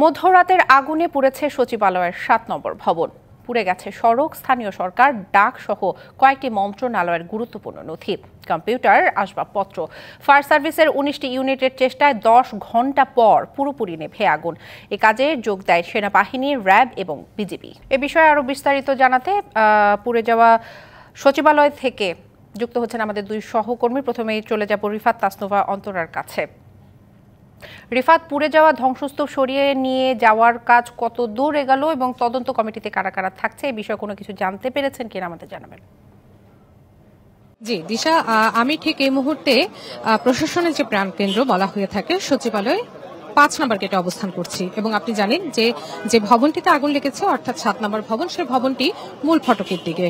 মধ্যরাতের আগুনে পুড়েছে সচিবালয়ের ৭ নম্বর ভবন। পুড়ে গেছে সড়ক, স্থানীয় সরকার, ডাক সহ কয়েকটি মন্ত্রণালয়ের গুরুত্বপূর্ণ নথি, কম্পিউটার, আসবাবপত্র। ফায়ার সার্ভিসের ১৯টি ইউনিটের চেষ্টায় ১০ ঘণ্টা পর পুরোপুরি নেভে আগুন। এ কাজে যোগ দেয় সেনাবাহিনী, র্যাব এবং বিজিবি। এ বিষয়ে আরও বিস্তারিত জানাতে পুড়ে যাওয়া সচিবালয় থেকে যুক্ত হচ্ছেন আমাদের দুই সহকর্মী। প্রথমেই চলে যাব রিফাত তাসনুভা অন্তরার কাছে। রিফাত, পুড়ে যাওয়া ধ্বংসস্তূপ সরিয়ে নিয়ে যাওয়ার কাজ কত দূর এগোলো এবং তদন্ত কমিটিতে কারা কারা থাকছে, এই বিষয়ে কোনো কিছু জানতে পেরেছেন কিনা আমাদের জানাবেন। জি দিশা, আমি ঠিক এই মুহূর্তে প্রশাসনের যে প্রাণকেন্দ্র বলা হয়ে থাকে সচিবালয় ৫ নম্বর গেটে অবস্থান করছি এবং আপনি জানেন যে ভবনটিতে আগুন লেগেছে অর্থাৎ ৭ নম্বর ভবন, সেই ভবনটি মূল ফটকের দিকে।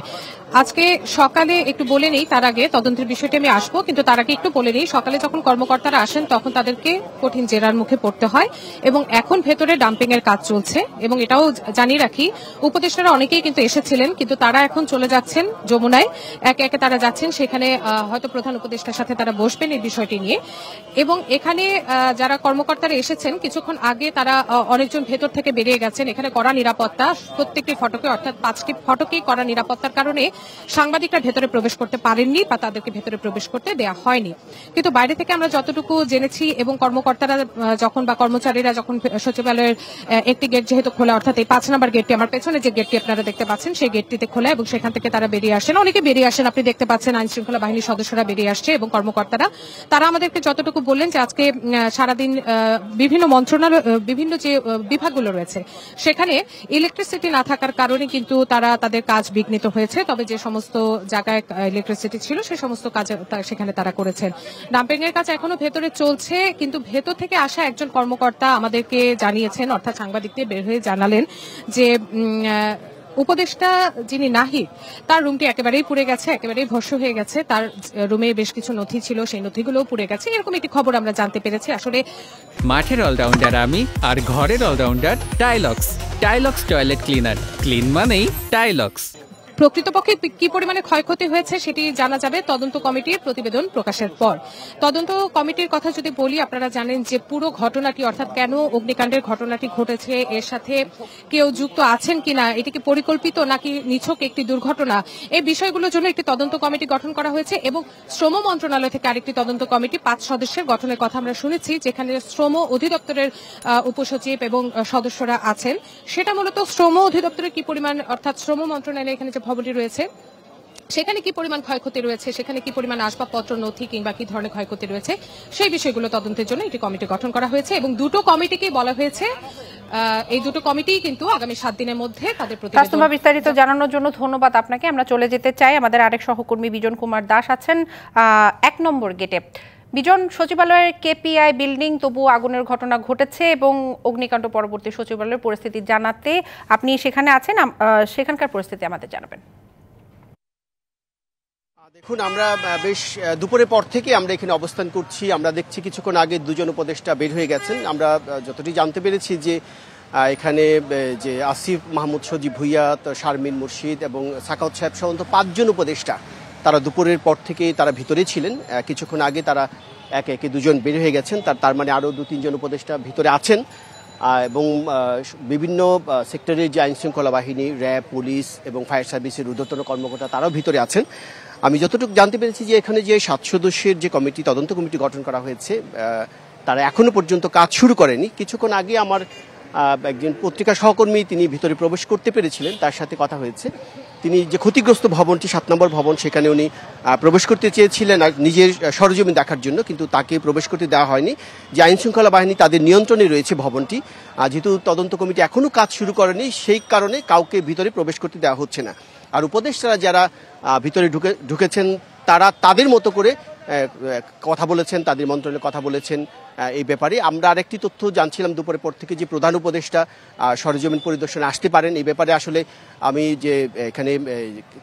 আজকে সকালে একটু বলে নেই, তার আগে তদন্তের বিষয়টি আমি আসবো, কিন্তু তার আগে একটু বলে নেই, সকালে যখন কর্মকর্তারা আসেন তখন তাদেরকে কঠিন জেরার মুখে পড়তে হয় এবং এখন ভেতরে ডাম্পিং এর কাজ চলছে। এবং এটাও জানিয়ে রাখি, উপদেষ্টারা অনেকেই কিন্তু এসেছিলেন, কিন্তু তারা এখন চলে যাচ্ছেন যমুনায়, একে একে তারা যাচ্ছেন সেখানে, হয়তো প্রধান উপদেষ্টার সাথে তারা বসবেন এই বিষয়টি নিয়ে। এবং এখানে যারা কর্মকর্তারা এসেছেন কিছুক্ষণ আগে তারা অনেকজন ভেতর থেকে বেরিয়ে গেছেন। এখানে কড়া নিরাপত্তা, প্রত্যেকটি ফটকে অর্থাৎ 5টি ফটকেই কড়া নিরাপত্তার কারণে সাংবাদিকরা ভেতরে প্রবেশ করতে পারেননি বা তাদেরকে ভেতরে প্রবেশ করতে দেয়া হয়নি। কিন্তু বাইরে থেকে আমরা যতটুকু জেনেছি এবং কর্মকর্তারা যখন বা কর্মচারীরা যখন সচিবালয়ের একটি গেট যেহেতু খোলা, অর্থাৎ এই ৫ নম্বর গেটটি, আমার পেছনে যে গেটটি আপনারা দেখতে পাচ্ছেন সেই গেটটিতে খোলা এবং সেখান থেকে তারা বেরিয়ে আসেন, অনেকে বেরিয়ে আসেন, আপনি দেখতে পাচ্ছেন আইন শৃঙ্খলা বাহিনীর সদস্যরা বেরিয়ে আসছে এবং কর্মকর্তারা তারা আমাদেরকে যতটুকু বললেন যে আজকে সারাদিন বিভিন্ন মন্ত্রণালয়, বিভিন্ন যে বিভাগগুলো রয়েছে সেখানে ইলেকট্রিসিটি না থাকার কারণে কিন্তু তারা তাদের কাজ বিঘ্নিত হয়েছে, তবে যে সমস্ত জায়গায় ইলেকট্রিসিটি ছিল সে সমস্ত কাজ সেখানে তারা করেছেন। ডাম্পিং এর কাজ এখনো ভেতরে চলছে, কিন্তু ভেতর থেকে আসা একজন কর্মকর্তা আমাদেরকে জানিয়েছেন, অর্থাৎ সাংবাদিকদের বের হয়ে জানালেন যে উপদেষ্টা যিনি নাহিদ, তার রুমটি একেবারেই পুড়ে গেছে, একেবারেই ভস্ম হয়ে গেছে, তার রুমে বেশ কিছু নথি ছিল, সেই নথিগুলোও পুড়ে গেছে, এরকম একটি খবর আমরা জানতে পেরেছি। আসলে মাঠের অলরাউন্ডার আমি, আর ঘরের allrounder Taylox. Taylox toilet cleaner, clean মানেই টাইলক্স। প্রকৃতপক্ষে কি পরিমাণে ক্ষয়ক্ষতি হয়েছে সেটি জানা যাবে তদন্ত কমিটির প্রতিবেদন প্রকাশের পর। তদন্ত কমিটির কথা যদি বলি, আপনারা জানেন যে পুরো ঘটনাটি, অর্থাৎ কেন অগ্নিকাণ্ডের ঘটনাটি ঘটেছে, এর সাথে কেউ যুক্ত আছেন কিনা, এটি কি পরিকল্পিত নাকি নিছক একটি দুর্ঘটনা, এই বিষয়গুলোর জন্য একটি তদন্ত কমিটি গঠন করা হয়েছে। এবং শ্রম মন্ত্রণালয় থেকে আরেকটি তদন্ত কমিটি 5 সদস্যের গঠনের কথা আমরা শুনেছি, যেখানে শ্রম অধিদপ্তরের উপসচিব এবং সদস্যরা আছেন। সেটা মূলত শ্রম অধিদপ্তরের কি পরিমাণ, অর্থাৎ শ্রম মন্ত্রণালয়ে এখানে যে ভবনটি রয়েছে সেখানে কি পরিমাণ ক্ষয়ক্ষতি রয়েছে, সেখানে কি পরিমাণ আসবাবপত্র, নথি কিংবা কি ধরনের ক্ষয়ক্ষতি রয়েছে, সেই বিষয়গুলো তদন্তের জন্য একটি কমিটি গঠন করা হয়েছে এবং দুটো কমিটিকে বলা হয়েছে, এই দুটো কমিটি কিন্তু আগামী 7 দিনের মধ্যে তাদের প্রতিবেদন। বিস্তারিত জানানোর জন্য ধন্যবাদ আপনাকে। আমরা চলে যেতে চাই, আমাদের আরেক সহকর্মী বিজন কুমার দাস আছেন 1 নম্বর গেটে। বিজন, সচিবালয়ের কেপিআই বিল্ডিং, তবু আগুনের ঘটনা ঘটেছে এবং অগ্নিকাণ্ড পরবর্তী সচিবালয়ের পরিস্থিতি জানাতে আপনি সেখানে আছেন, সেখানকার পরিস্থিতি আমাদের জানাবেন। দেখুন, আমরা বেশ দুপুরের পর থেকে আমরা এখানে অবস্থান করছি। আমরা দেখছি কিছুক্ষণ আগে 2জন উপদেষ্টা বের হয়ে গেছেন। আমরা যতটি জানতে পেরেছি যে এখানে যে আসিফ মাহমুদ, সজীব ভুইয়া, শারমিন মুর্শিদ এবং সাকাউত সাহেব সহ 5 জন উপদেষ্টা তারা দুপুরের পর থেকে তারা ভিতরে ছিলেন। কিছুক্ষণ আগে তারা একে একে 2জন বের হয়ে গেছেন, তার মানে আরও 2-3 জন উপদেষ্টা ভিতরে আছেন। এবং বিভিন্ন সেক্টরের যে আইনশৃঙ্খলা বাহিনী, র্যাব, পুলিশ এবং ফায়ার সার্ভিসের ঊর্ধ্বতন কর্মকর্তা তারাও ভিতরে আছেন। আমি যতটুকু জানতে পেরেছি যে এখানে যে 7 সদস্যের যে কমিটি, তদন্ত কমিটি গঠন করা হয়েছে, তারা এখনো পর্যন্ত কাজ শুরু করেনি। কিছুক্ষণ আগে আমার একজন পত্রিকা সহকর্মী তিনি ভিতরে প্রবেশ করতে পেরেছিলেন, তার সাথে কথা হয়েছে। তিনি যে ক্ষতিগ্রস্ত ভবনটি 7 নম্বর ভবন, সেখানে উনি প্রবেশ করতে চেয়েছিলেন নিজের সরজমিন দেখার জন্য, কিন্তু তাকে প্রবেশ করতে দেওয়া হয়নি। যে আইনশৃঙ্খলা বাহিনী তাদের নিয়ন্ত্রণে রয়েছে ভবনটি, যেহেতু তদন্ত কমিটি এখনও কাজ শুরু করেনি সেই কারণে কাউকে ভিতরে প্রবেশ করতে দেওয়া হচ্ছে না। আর উপদেষ্টারা যারা ভিতরে ঢুকেছেন তারা তাদের মতো করে কথা বলেছেন, তাদের মন্ত্রণালয়ে কথা বলেছেন এই ব্যাপারে। আমরা আরেকটি তথ্য জানছিলাম দুপুরের পর থেকে যে প্রধান উপদেষ্টা সরেজমিন পরিদর্শনে আসতে পারেন। এই ব্যাপারে আসলে আমি যে এখানে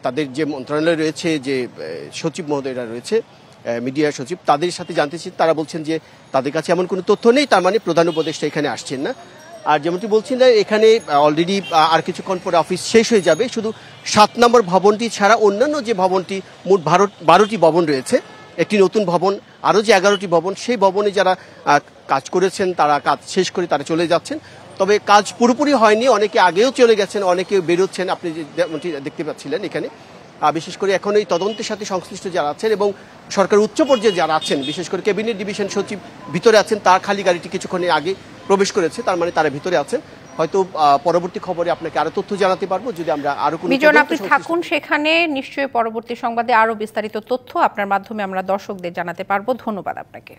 তাদের যে মন্ত্রণালয় রয়েছে, যে সচিব মহোদয়রা রয়েছে, মিডিয়া সচিব, তাদের সাথে জানতেছি, তারা বলছেন যে তাদের কাছে এমন কোনো তথ্য নেই, তার মানে প্রধান উপদেষ্টা এখানে আসছেন না। আর যেমনটি বলছিলেন, এখানে অলরেডি আর কিছুক্ষণ পরে অফিস শেষ হয়ে যাবে। শুধু 7 নম্বর ভবনটি ছাড়া অন্যান্য যে ভবনটি, মোট 12টি ভবন রয়েছে, একটি নতুন ভবন, আরও যে 11টি ভবন, সেই ভবনে যারা কাজ করেছেন তারা কাজ শেষ করে তারা চলে যাচ্ছেন। তবে কাজ পুরোপুরি হয়নি, অনেকে আগেও চলে গেছেন, অনেকে বেরোচ্ছেন, আপনি যেমনটি দেখতে পাচ্ছিলেন এখানে। বিশেষ করে এখন এই তদন্তের সাথে সংশ্লিষ্ট যারা আছেন এবং সরকার উচ্চ পর্যায়ে যারা আছেন, বিশেষ করে ক্যাবিনেট ডিভিশন সচিব ভিতরে আছেন, তার খালি গাড়িটি কিছুক্ষণ আগে প্রবেশ করেছে, তার মানে তারা ভিতরে আছেন। হয়তো পরবর্তী খবরে আপনাকে আরো তথ্য জানাতে পারবো যদি আমরা আরো কোনো। বিজন, আপনি থাকুন সেখানে, নিশ্চয়ই পরবর্তী সংবাদে আরো বিস্তারিত তথ্য আপনার মাধ্যমে আমরা দর্শকদের জানাতে পারবো। ধন্যবাদ আপনাকে।